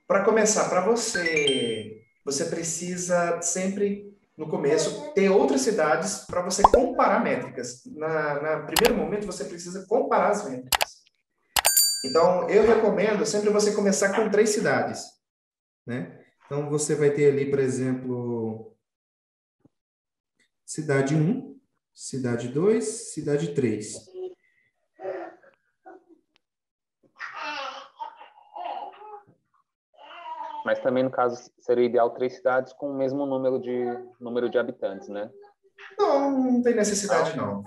Para começar, para você precisa sempre, no começo, ter outras cidades para você comparar métricas. Na primeiro momento, você precisa comparar as métricas. Então, eu recomendo sempre você começar com 3 cidades, né? Então, você vai ter ali, por exemplo, cidade um, cidade 2, cidade 3. Mas também, no caso, seria ideal 3 cidades com o mesmo número de habitantes, né? Não, não tem necessidade, Não? não.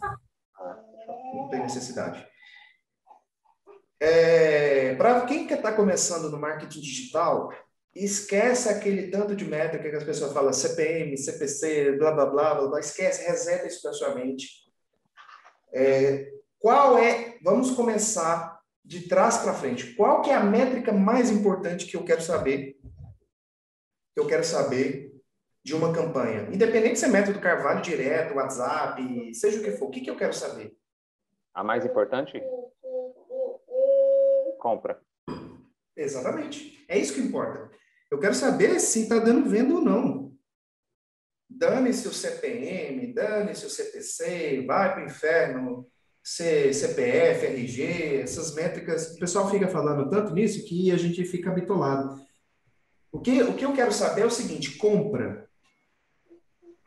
Ah, Não tem necessidade. Para quem quer estar começando no marketing digital, esquece aquele tanto de métrica que as pessoas falam CPM, CPC, blá, blá, blá, blá, blá. Esquece, reseta isso da sua mente. Vamos começar de trás para frente. Qual que é a métrica mais importante que eu quero saber? Que eu quero saber de uma campanha. Independente se é método Carvalho direto, WhatsApp, seja o que for. O que que eu quero saber? a mais importante? Compra. Exatamente. É isso que importa. Eu quero saber se está dando venda ou não. Dane-se o CPM, dane-se o CPC, vai para o inferno, CPF, RG, essas métricas. O pessoal fica falando tanto nisso que a gente fica bitolado. O que eu quero saber é o seguinte: compra.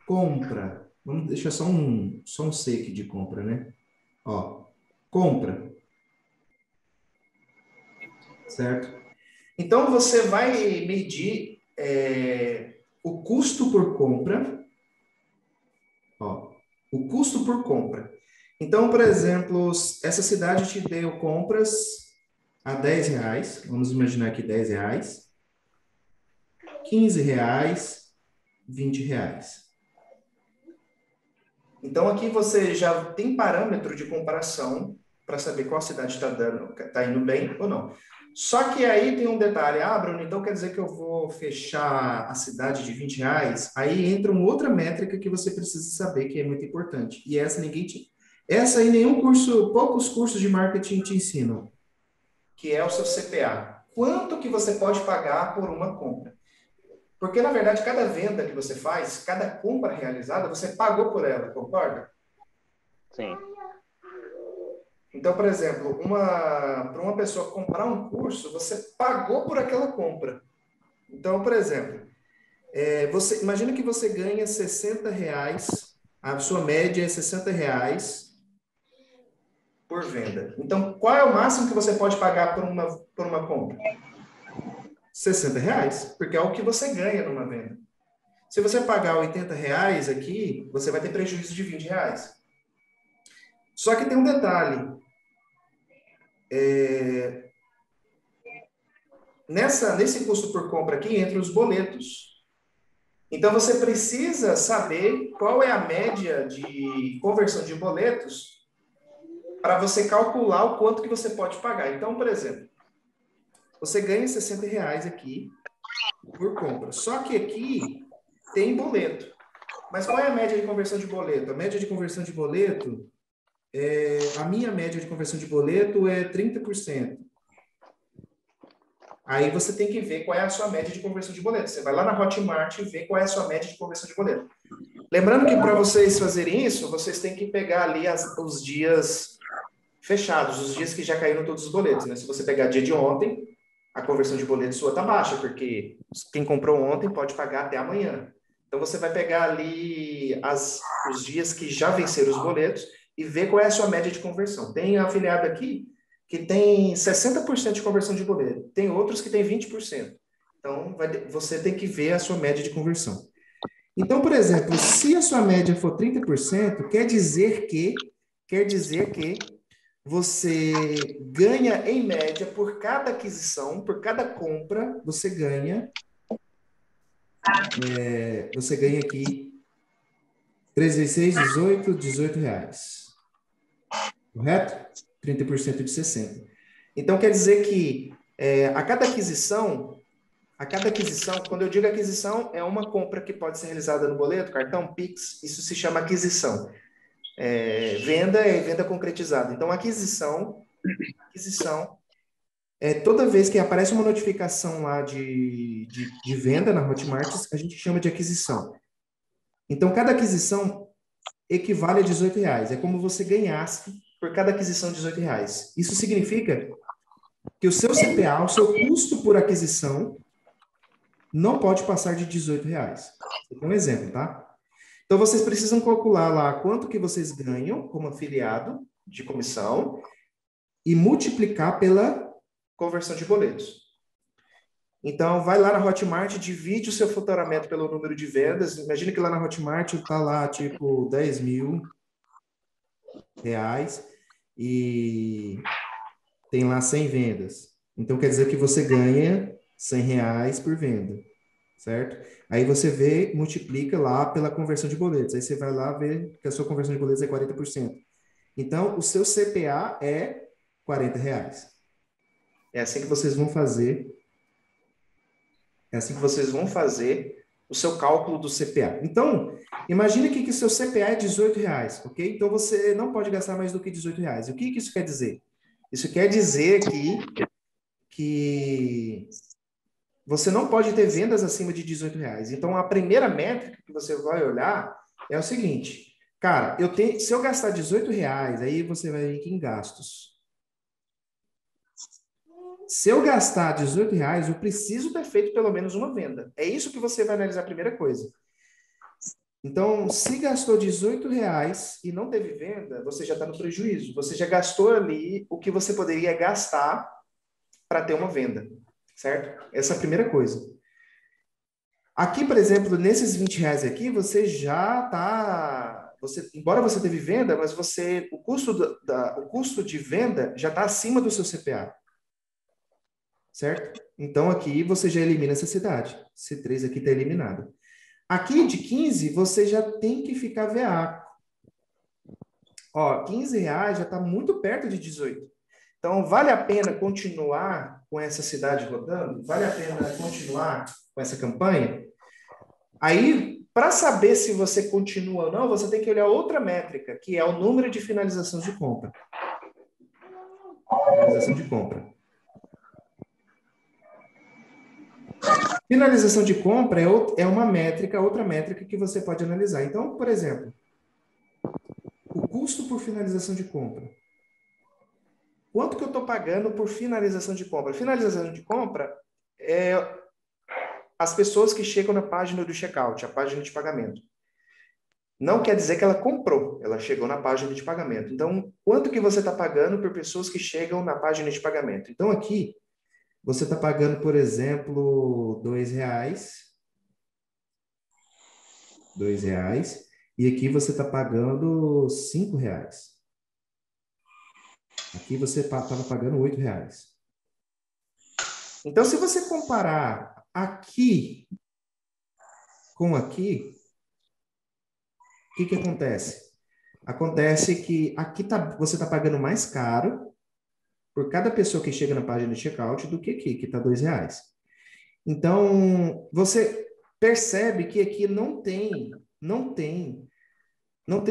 Compra. Vamos deixar só um C aqui de compra, né? Ó, compra, certo? Então, você vai medir o custo por compra. Ó, o custo por compra. Então, por exemplo, essa cidade te deu compras a R$ 10, vamos imaginar aqui R$ 10, R$ 15, R$ 20. Então, aqui você já tem parâmetro de comparação para saber qual cidade está indo bem ou não. Só que aí tem um detalhe. Ah, Bruno, então quer dizer que eu vou fechar a cidade de R$ 20? Aí entra uma outra métrica que você precisa saber, que é muito importante. E essa aí nenhum curso, poucos cursos de marketing te ensinam, que é o seu CPA. Quanto que você pode pagar por uma compra? Porque, na verdade, cada venda que você faz, cada compra realizada, você pagou por ela, concorda? Sim. Então, por exemplo, para uma pessoa comprar um curso, você pagou por aquela compra. Então, por exemplo, imagina que você ganha R$ 60, a sua média é R$ 60 por venda. Então, qual é o máximo que você pode pagar por uma compra? R$ 60, porque é o que você ganha numa venda. Se você pagar R$ 80 aqui, você vai ter prejuízo de R$ 20. Só que tem um detalhe. Nesse custo por compra aqui, entra os boletos. Então, você precisa saber qual é a média de conversão de boletos para você calcular o quanto que você pode pagar. Então, por exemplo, você ganha R$ 60 aqui por compra. Só que aqui tem boleto. Mas qual é a média de conversão de boleto? A média de conversão de boleto, a minha média de conversão de boleto é 30%. Aí você tem que ver qual é a sua média de conversão de boleto. Você vai lá na Hotmart e vê qual é a sua média de conversão de boleto. Lembrando que para vocês fazerem isso, vocês têm que pegar ali os dias fechados, os dias que já caíram todos os boletos, né? Se você pegar dia de ontem, a conversão de boleto sua tá baixa, porque quem comprou ontem pode pagar até amanhã. Então você vai pegar ali os dias que já venceram os boletos e ver qual é a sua média de conversão. Tem afiliado aqui que tem 60% de conversão de boleto, tem outros que tem 20%. Então você tem que ver a sua média de conversão. Então, por exemplo, se a sua média for 30%, quer dizer que você ganha, em média, por cada aquisição, por cada compra, você ganha aqui 3 vezes 6, 18, R$ 18. Correto? 30% de 60. Então, quer dizer que a cada aquisição, quando eu digo aquisição, é uma compra que pode ser realizada no boleto, cartão, Pix, isso se chama aquisição. Venda é venda concretizada. Então, aquisição Toda vez que aparece uma notificação lá de venda na Hotmart, a gente chama de aquisição. Então, cada aquisição equivale a R$ 18. É como você ganhasse por cada aquisição R$ 18. Isso significa que o seu CPA, o seu custo por aquisição, não pode passar de R$ 18. Vou dar um exemplo, tá? Então, vocês precisam calcular lá quanto que vocês ganham como afiliado de comissão e multiplicar pela conversão de boletos. Então, vai lá na Hotmart, divide o seu faturamento pelo número de vendas. Imagina que lá na Hotmart está lá, tipo, R$ 10.000 e tem lá 100 vendas. Então, quer dizer que você ganha R$ 100 por venda, certo? Aí você vê, multiplica lá pela conversão de boletos. Aí você vai lá ver que a sua conversão de boletos é 40%. Então, o seu CPA é R$ 40. É assim que vocês vão fazer. É assim que vocês vão fazer o seu cálculo do CPA. Então, imagine que o seu CPA é R$ 18, ok? Então, você não pode gastar mais do que R$ 18. O que isso quer dizer? Isso quer dizer que você não pode ter vendas acima de R$ 18. Então, a primeira métrica que você vai olhar é o seguinte, cara, se eu gastar R$ 18, aí você vai vir aqui em gastos. Se eu gastar R$ 18, eu preciso ter feito pelo menos uma venda. É isso que você vai analisar a primeira coisa. Então, se gastou R$ 18 e não teve venda, você já está no prejuízo. Você já gastou ali o que você poderia gastar para ter uma venda, certo? Essa é a primeira coisa. Aqui, por exemplo, nesses R$ 20 aqui, você já está... embora você teve venda, mas o custo de venda já está acima do seu CPA. Certo? Então, aqui você já elimina essa cidade. C3 aqui está eliminado. Aqui, de 15, você já tem que ficar veaco. Ó, R$ 15 já está muito perto de 18. Então, vale a pena continuar com essa cidade rodando? Vale a pena continuar com essa campanha? Aí, para saber se você continua ou não, você tem que olhar outra métrica, que é o número de finalização de compra. Finalização de compra. Finalização de compra é uma métrica, outra métrica que você pode analisar. Então, por exemplo, o custo por finalização de compra. Quanto que eu estou pagando por finalização de compra? Finalização de compra é as pessoas que chegam na página do checkout, a página de pagamento. Não quer dizer que ela comprou, ela chegou na página de pagamento. Então, quanto que você está pagando por pessoas que chegam na página de pagamento? Então, aqui, você está pagando, por exemplo, R$ 2. E aqui você está pagando R$ 5. Aqui você estava pagando R$ 8. Então, se você comparar aqui com aqui, o que acontece? Acontece que aqui você está pagando mais caro por cada pessoa que chega na página de checkout do que aqui, que está R$ 2. Então, você percebe que aqui não tem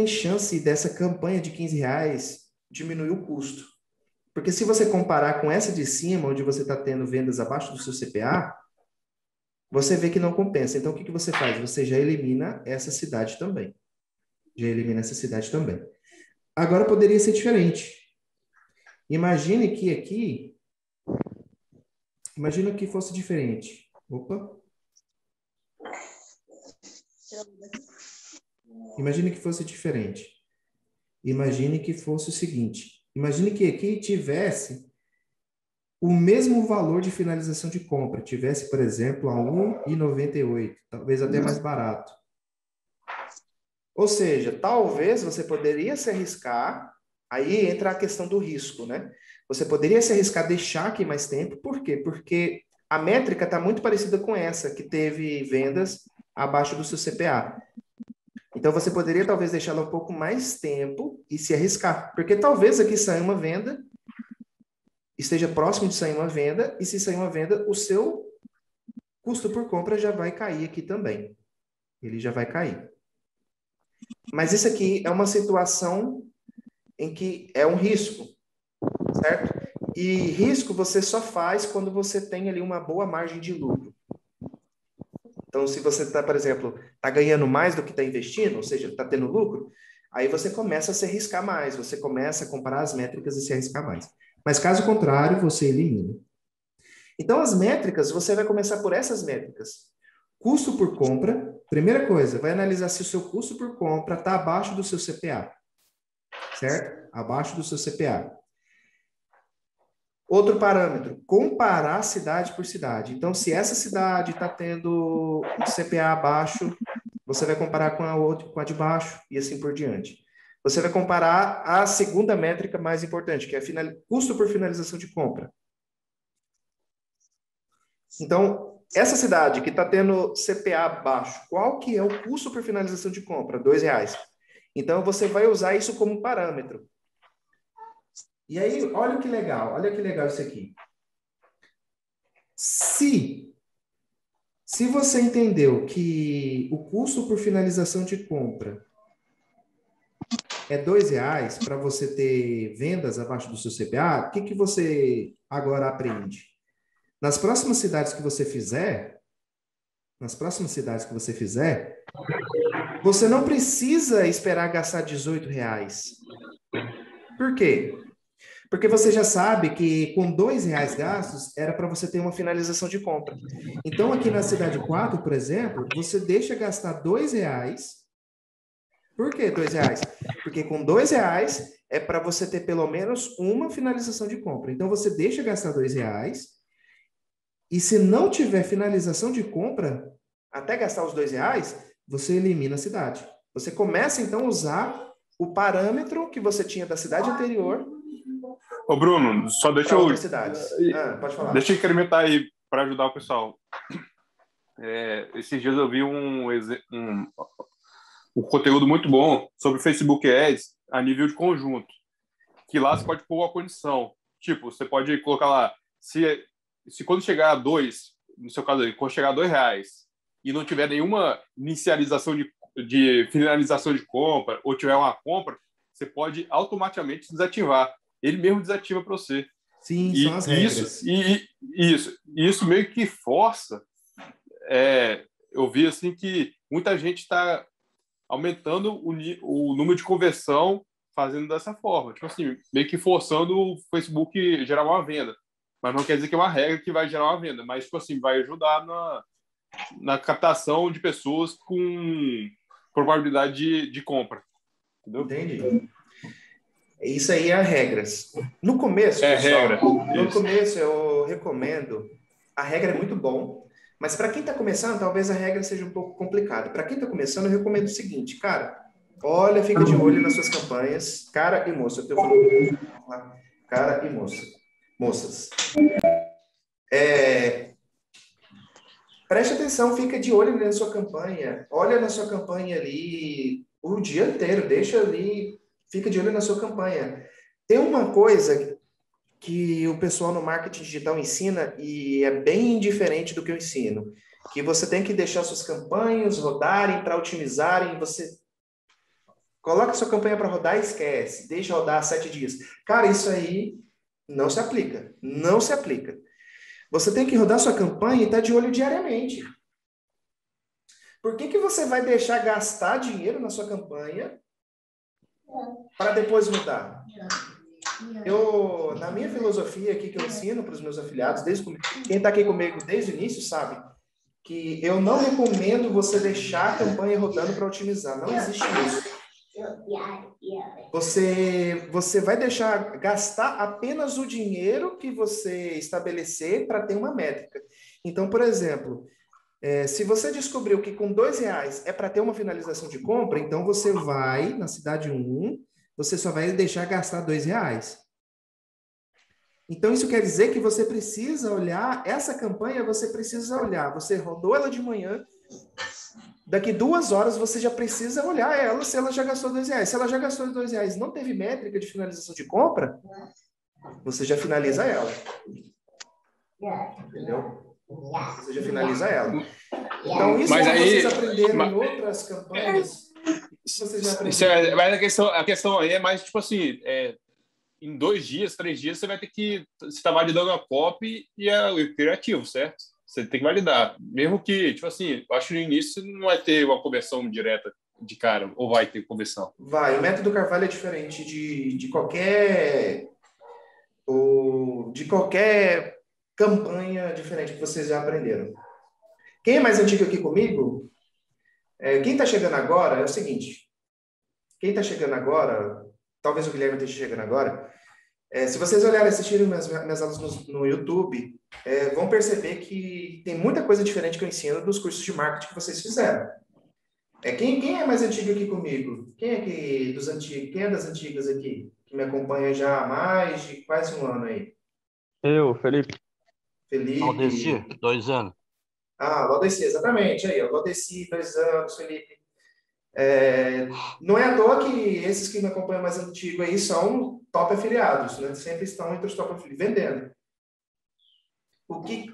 chance dessa campanha de R$ 15 diminuir o custo. Porque se você comparar com essa de cima, onde você está tendo vendas abaixo do seu CPA, você vê que não compensa. Então, o que você faz? Você já elimina essa cidade também. Agora, poderia ser diferente. Imagine que fosse diferente. Opa. Imagine que fosse diferente. Imagine que fosse o seguinte. Imagine que aqui tivesse o mesmo valor de finalização de compra. Tivesse, por exemplo, a R$ 1,98, talvez até mais barato. Ou seja, talvez você poderia se arriscar, aí entra a questão do risco, né? Você poderia se arriscar deixar aqui mais tempo, por quê? Porque a métrica está muito parecida com essa, que teve vendas abaixo do seu CPA. Então, você poderia talvez deixá-la um pouco mais tempo e se arriscar, porque talvez aqui saia uma venda, esteja próximo de sair uma venda, e se sair uma venda, o seu custo por compra já vai cair aqui também. Ele já vai cair. Mas isso aqui é uma situação em que é um risco, certo? E risco você só faz quando você tem ali uma boa margem de lucro. Então, se você está, por exemplo, está ganhando mais do que está investindo, ou seja, está tendo lucro, aí você começa a se arriscar mais, você começa a comparar as métricas e se arriscar mais. Mas caso contrário, você elimina. Então, as métricas, você vai começar por essas métricas. Custo por compra, primeira coisa, vai analisar se o seu custo por compra está abaixo do seu CPA. Certo? Abaixo do seu CPA. Outro parâmetro, comparar cidade por cidade. Então, se essa cidade está tendo um CPA abaixo, você vai comparar com a outra, com a de baixo, e assim por diante. Você vai comparar a segunda métrica mais importante, que é custo por finalização de compra. Então, essa cidade que está tendo CPA baixo, qual que é o custo por finalização de compra? R$2. Então, você vai usar isso como parâmetro. E aí, olha que legal isso aqui. Se você entendeu que o custo por finalização de compra é R$2 para você ter vendas abaixo do seu CPA, o que você agora aprende? Nas próximas cidades que você fizer, você não precisa esperar gastar R$18. Por quê? Porque você já sabe que com R$2 gastos era para você ter uma finalização de compra. Então, aqui na cidade 4, por exemplo, você deixa gastar R$2. Por que R$2? Porque com R$2 é para você ter pelo menos uma finalização de compra. Então, você deixa gastar R$2 e se não tiver finalização de compra, até gastar os R$2, você elimina a cidade. Você começa, então, a usar o parâmetro que você tinha da cidade anterior. Ô, Bruno, só deixa eu... Pode falar. Deixa eu incrementar aí para ajudar o pessoal. Esses dias eu vi um conteúdo muito bom sobre Facebook Ads a nível de conjunto. Que lá você pode pôr uma condição. Tipo, você pode colocar lá, se quando chegar a 2, no seu caso aí, quando chegar a R$2 e não tiver nenhuma inicialização de finalização de compra ou tiver uma compra, você pode automaticamente desativar. Ele mesmo desativa para você. Sim, são as regras. Isso meio que força. Eu vi assim que muita gente está aumentando o número de conversão fazendo dessa forma. Tipo assim, meio que forçando o Facebook gerar uma venda. Mas não quer dizer que é uma regra que vai gerar uma venda. Mas, tipo assim, vai ajudar na captação de pessoas com probabilidade de compra. Entendeu? Entendi. Isso aí é regras. No começo, pessoal, no começo eu recomendo. A regra é muito bom, mas para quem está começando, talvez a regra seja um pouco complicada. Para quem está começando, eu recomendo o seguinte, cara. Olha, fica de olho nas suas campanhas, cara e moça. Eu tô falando cara e moças. Preste atenção, fica de olho na sua campanha. Olha na sua campanha ali o dia inteiro, deixa ali. Fica de olho na sua campanha. Tem uma coisa que o pessoal no marketing digital ensina e é bem diferente do que eu ensino, que você tem que deixar suas campanhas rodarem para otimizarem. Você coloca sua campanha para rodar e esquece. Deixa rodar 7 dias. Cara, isso aí não se aplica. Não se aplica. Você tem que rodar sua campanha e estar de olho diariamente. Por que você vai deixar gastar dinheiro na sua campanha para depois mudar? Na minha filosofia aqui que eu ensino para os meus afiliados, quem está aqui comigo desde o início sabe que eu não recomendo você deixar a campanha rodando para otimizar. Não existe isso. Você vai gastar apenas o dinheiro que você estabelecer para ter uma métrica. Então, por exemplo, se você descobriu que com R$2 é para ter uma finalização de compra, então você vai na cidade 1, você só vai deixar gastar R$2. Então, isso quer dizer que você precisa olhar, essa campanha você precisa olhar. Você rodou ela de manhã, daqui 2 horas você já precisa olhar ela se ela já gastou R$2. Se ela já gastou R$2 e não teve métrica de finalização de compra, você já finaliza ela. Entendeu? Você já finaliza ela. Então, isso vocês aprenderam em outras campanhas. Vocês já aprenderam. Mas a questão aí é mais, tipo assim, em 2 dias, 3 dias, você vai ter que... Você está validando a copy e o criativo, certo? Você tem que validar. Mesmo que, tipo assim, eu acho que no início não vai ter uma conversão direta de cara, ou vai ter conversão. Vai, o método Carvalho é diferente de qualquer campanha diferente que vocês já aprenderam. Quem é mais antigo aqui comigo, quem está chegando agora é o seguinte, quem está chegando agora, talvez o Guilherme esteja chegando agora, se vocês olharem e assistirem minhas aulas no YouTube, vão perceber que tem muita coisa diferente que eu ensino dos cursos de marketing que vocês fizeram. Quem é mais antigo aqui comigo? Quem é aqui dos antigos? Quem é das antigas aqui? Que me acompanha já há mais de quase um ano aí? Eu, Felipe. Felipe. 2 anos. Laudeci, exatamente. Aí, ó, Laudeci, 2 anos, Felipe. Não é à toa que esses que me acompanham mais antigo aí são top afiliados, né? Sempre estão entre os top afiliados, vendendo.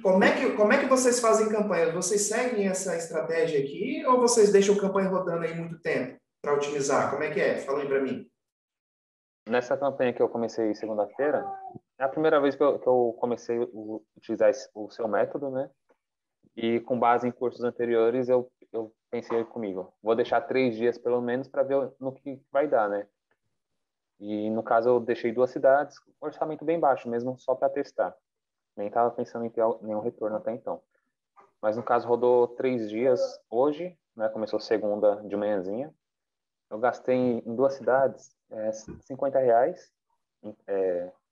Como é que vocês fazem campanha? Vocês seguem essa estratégia aqui ou vocês deixam a campanha rodando aí muito tempo para otimizar? Como é que é? Fala aí para mim. Nessa campanha que eu comecei segunda-feira, é a primeira vez que eu comecei a utilizar o seu método, né? E com base em cursos anteriores, eu pensei comigo, vou deixar 3 dias pelo menos para ver no que vai dar, né? E no caso eu deixei 2 cidades, orçamento bem baixo mesmo, só para testar. Nem estava pensando em ter nenhum retorno até então. Mas no caso rodou 3 dias hoje, né? Começou segunda de manhãzinha. Eu gastei em 2 cidades R$50,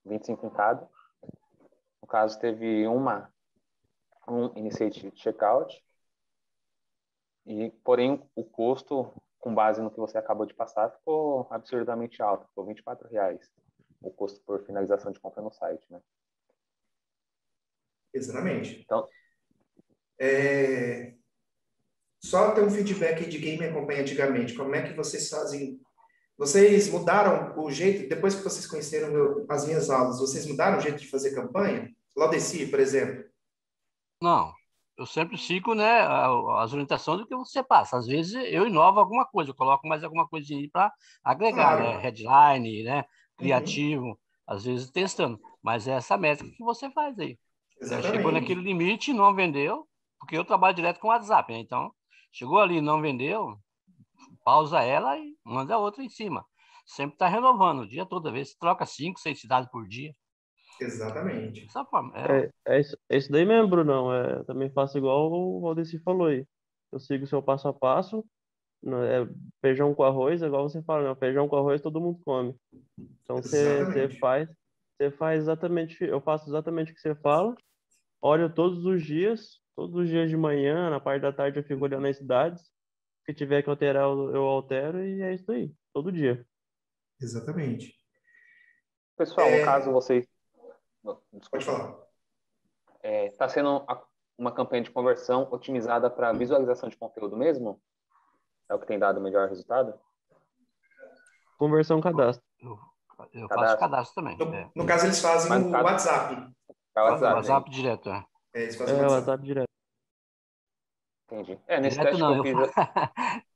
25 em cada. No caso teve um initiate checkout. Porém, o custo, com base no que você acabou de passar, ficou absurdamente alto. Ficou R$24 o custo por finalização de compra no site, né? Exatamente. Então, só ter um feedback de quem me acompanha antigamente. Como é que vocês fazem? Vocês mudaram o jeito, depois que vocês conheceram as minhas aulas, vocês mudaram o jeito de fazer campanha? Laudeci, por exemplo. Não, eu sempre sigo, né, as orientações do que você passa. Às vezes eu inovo alguma coisa, eu coloco mais alguma coisinha aí para agregar, Claro. né? Headline, né? Criativo, Uhum. às vezes testando. Mas é essa métrica que você faz aí. Exatamente. Chegou naquele limite, não vendeu, porque eu trabalho direto com o WhatsApp, né? Então, chegou ali, não vendeu, pausa ela e manda outra em cima. Sempre está renovando o dia toda vez, troca 5, 6 cidades por dia. Exatamente. Dessa forma. É isso daí mesmo, Brunão. Eu também faço igual o Valdeci falou aí. Eu sigo o seu passo a passo. Feijão com arroz, igual você fala, né? Feijão com arroz todo mundo come. Então Exatamente. você faz exatamente, eu faço exatamente o que você fala. Olho todos os dias de manhã, na parte da tarde eu fico olhando as cidades. Se tiver que alterar, eu altero e é isso aí, todo dia. Exatamente. pessoal, no caso vocês... Pode falar. Está sendo uma campanha de conversão otimizada para visualização de conteúdo mesmo? É o que tem dado o melhor resultado? Conversão cadastro. Eu faço cadastro também. No caso, eles fazem o WhatsApp. WhatsApp direto, Eles fazem o WhatsApp direto. Entendi. Nesse direto teste não, que eu fiz...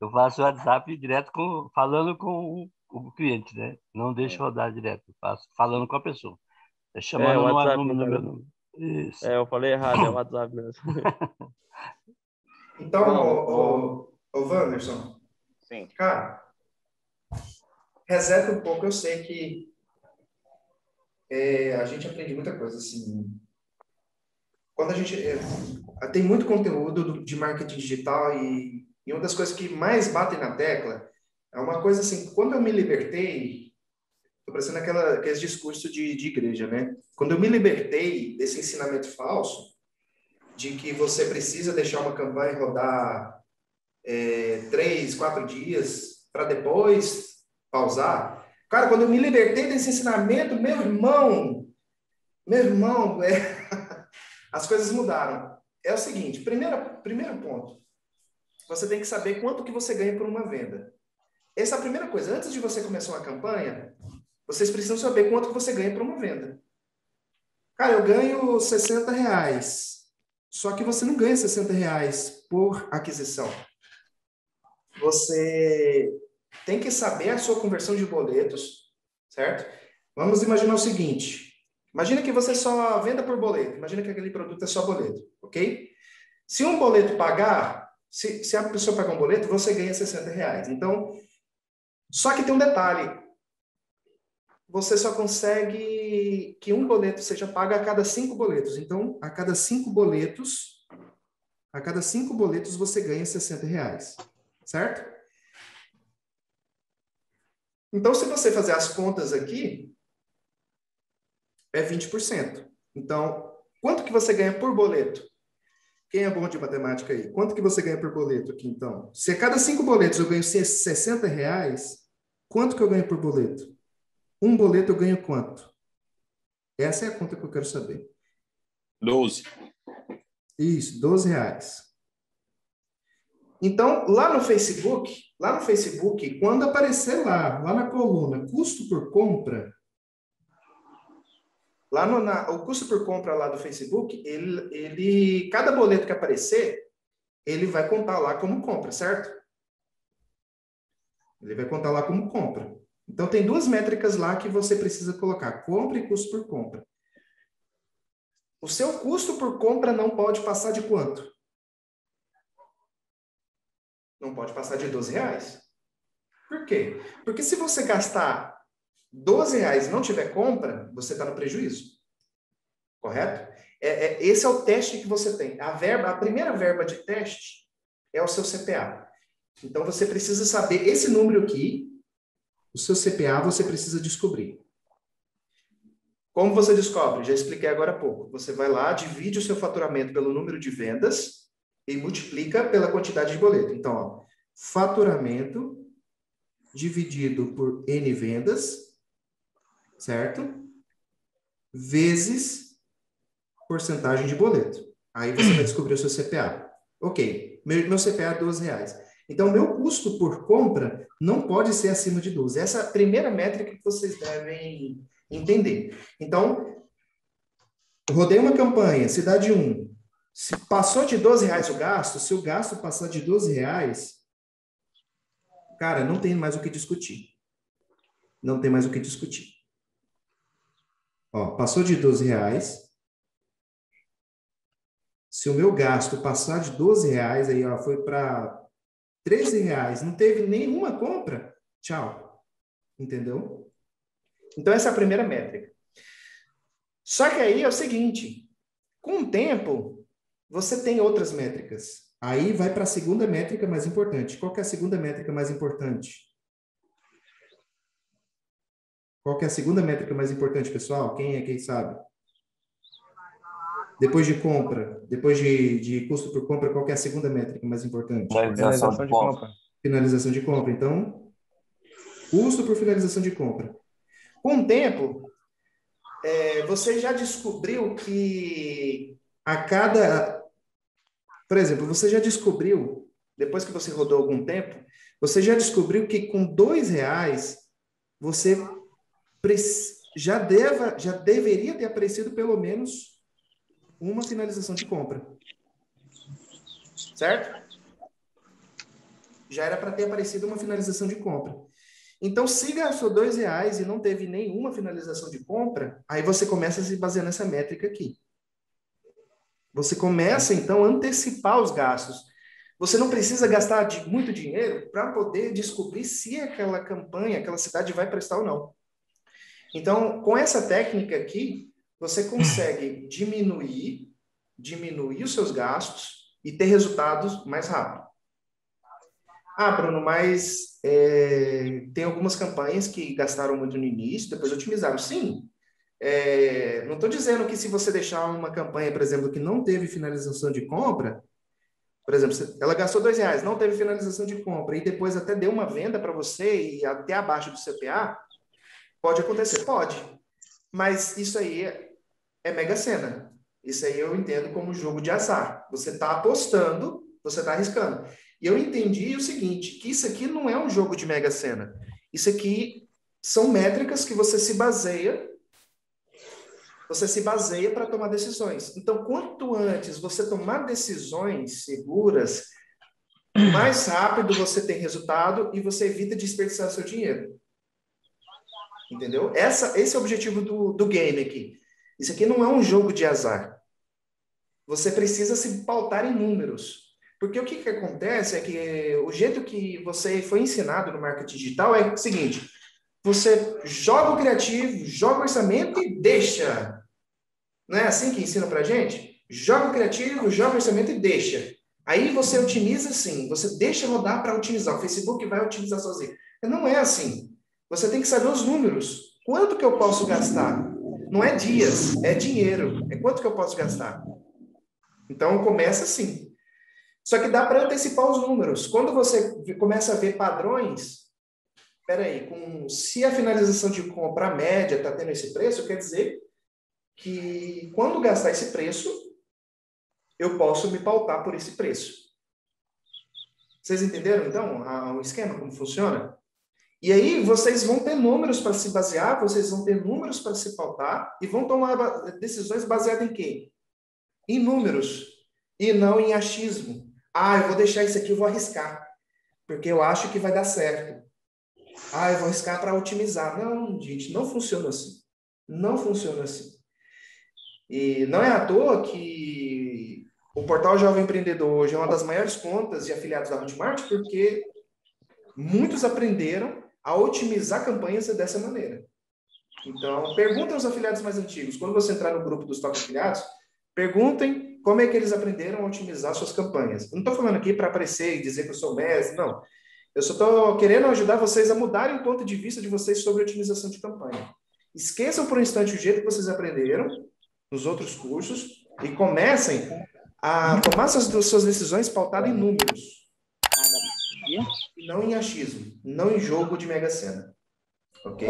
eu faço o WhatsApp direto falando com o cliente, né? Não deixo rodar direto, faço falando com a pessoa. Chamando WhatsApp, no meu número. Isso. Eu falei errado, é o WhatsApp mesmo. Então, ô Wanderson. Sim. Cara, reseta um pouco. Eu sei que a gente aprende muita coisa, assim. Quando a gente... tem muito conteúdo de marketing digital e uma das coisas que mais batem na tecla é uma coisa assim, quando eu me libertei, estou parecendo aqueles discursos de igreja, né? Quando eu me libertei desse ensinamento falso de que você precisa deixar uma campanha rodar 3, 4 dias para depois pausar. Cara, quando eu me libertei desse ensinamento, meu irmão, as coisas mudaram. É o seguinte, primeiro ponto, você tem que saber quanto que você ganha por uma venda. Essa é a primeira coisa. Antes de você começar uma campanha, vocês precisam saber quanto que você ganha por uma venda. Cara, eu ganho R$60. Só que você não ganha R$60 por aquisição. Você tem que saber a sua conversão de boletos, certo? Vamos imaginar o seguinte. Imagina que você só venda por boleto. Imagina que aquele produto é só boleto, ok? Se um boleto pagar, se a pessoa pagar um boleto, você ganha R$60. Então, só que tem um detalhe. Você só consegue que um boleto seja pago a cada 5 boletos. Então, a cada 5 boletos você ganha R$60, certo? Então, se você fazer as contas aqui, é 20%. Então, quanto que você ganha por boleto? Quem é bom de matemática aí? Quanto que você ganha por boleto aqui, então? Se a cada 5 boletos eu ganho R$60, quanto que eu ganho por boleto? Um boleto eu ganho quanto? Essa é a conta que eu quero saber. 12. Isso, R$12. Então, lá no Facebook, quando aparecer lá na coluna, custo por compra, o custo por compra lá do Facebook, cada boleto que aparecer, ele vai contar lá como compra, certo? Ele vai contar lá como compra. Então, tem duas métricas lá que você precisa colocar, compra e custo por compra. O seu custo por compra não pode passar de quanto? Não pode passar de R$12. Por quê? Porque se você gastar R$12 e não tiver compra, você está no prejuízo. Correto? Esse é o teste que você tem. A primeira verba de teste é o seu CPA. Então, você precisa saber esse número aqui, o seu CPA, você precisa descobrir. Como você descobre? Já expliquei agora há pouco. Você vai lá, divide o seu faturamento pelo número de vendas e multiplica pela quantidade de boleto. Então, ó, faturamento dividido por N vendas, certo? Vezes porcentagem de boleto. Aí você vai descobrir o seu CPA. Ok, meu CPA é R$12. Então, meu custo por compra não pode ser acima de 12. Essa é a primeira métrica que vocês devem entender. Então, rodei uma campanha, cidade 1. Se passou de R$12 o gasto, se o gasto passar de R$12, cara, não tem mais o que discutir. Não tem mais o que discutir. Ó, passou de R$12. Se o meu gasto passar de R$12, aí ó, foi para R$13, não teve nenhuma compra, tchau. Entendeu? Então, essa é a primeira métrica. Só que aí é o seguinte, com o tempo, você tem outras métricas. Aí vai para a segunda métrica mais importante. Qual que é a segunda métrica mais importante? Qual que é a segunda métrica mais importante, pessoal? Quem sabe? Depois de compra, depois de custo por compra, qual que é a segunda métrica mais importante? Finalização de compra. Finalização de compra. Então, custo por finalização de compra. Com o tempo, você já descobriu que por exemplo, você já descobriu, depois que você rodou algum tempo, você já descobriu que com R$2 você já deveria ter aparecido pelo menos uma finalização de compra. Certo? Já era para ter aparecido uma finalização de compra. Então, se gastou R$2 e não teve nenhuma finalização de compra, aí você começa a se basear nessa métrica aqui. Você começa, então, a antecipar os gastos. Você não precisa gastar muito dinheiro para poder descobrir se aquela campanha, aquela cidade vai prestar ou não. Então, com essa técnica aqui, você consegue diminuir os seus gastos e ter resultados mais rápido. Ah, Bruno, mas tem algumas campanhas que gastaram muito no início, depois otimizaram. Sim, não estou dizendo que se você deixar uma campanha, por exemplo, que não teve finalização de compra, por exemplo, ela gastou R$2, não teve finalização de compra, e depois até deu uma venda para você e até abaixo do CPA, pode acontecer? Pode. Mas isso aí é Mega Sena. Isso aí eu entendo como jogo de azar. Você está apostando, você está arriscando. E eu entendi o seguinte, que isso aqui não é um jogo de Mega Sena. Isso aqui são métricas que você se baseia para tomar decisões. Então, quanto antes você tomar decisões seguras, mais rápido você tem resultado e você evita desperdiçar seu dinheiro. Entendeu? Esse é o objetivo do game aqui. Isso aqui não é um jogo de azar. Você precisa se pautar em números. Porque o que acontece é que o jeito que você foi ensinado no marketing digital é o seguinte: você joga o criativo, joga o orçamento e deixa. Não é assim que ensina pra gente? Joga o criativo, joga o orçamento e deixa. Aí você otimiza sim, você deixa rodar para otimizar. O Facebook vai otimizar sozinho. Não é assim. Você tem que saber os números. Quanto que eu posso gastar? Não é dias, é dinheiro. É quanto que eu posso gastar? Então, começa assim. Só que dá para antecipar os números. Quando você começa a ver padrões, se a finalização de compra média está tendo esse preço, quer dizer que quando gastar esse preço, eu posso me pautar por esse preço. Vocês entenderam, então, o esquema, como funciona? E aí, vocês vão ter números para se basear, vocês vão ter números para se pautar e vão tomar decisões baseadas em quê? Em números e não em achismo. Eu vou deixar isso aqui, eu vou arriscar, porque eu acho que vai dar certo. Eu vou arriscar para otimizar. Não, gente, não funciona assim. Não funciona assim. E não é à toa que o Portal Jovem Empreendedor hoje é uma das maiores contas de afiliados da Hotmart, porque muitos aprenderam a otimizar campanhas dessa maneira. Então, perguntem aos afiliados mais antigos. Quando você entrar no grupo dos top afiliados, perguntem como é que eles aprenderam a otimizar suas campanhas. Eu não estou falando aqui para aparecer e dizer que eu sou mestre, não. Eu só estou querendo ajudar vocês a mudarem o ponto de vista de vocês sobre otimização de campanha. Esqueçam por um instante o jeito que vocês aprenderam nos outros cursos e comecem a tomar suas decisões pautadas em números. Não em achismo, não em jogo de Mega Sena. Ok?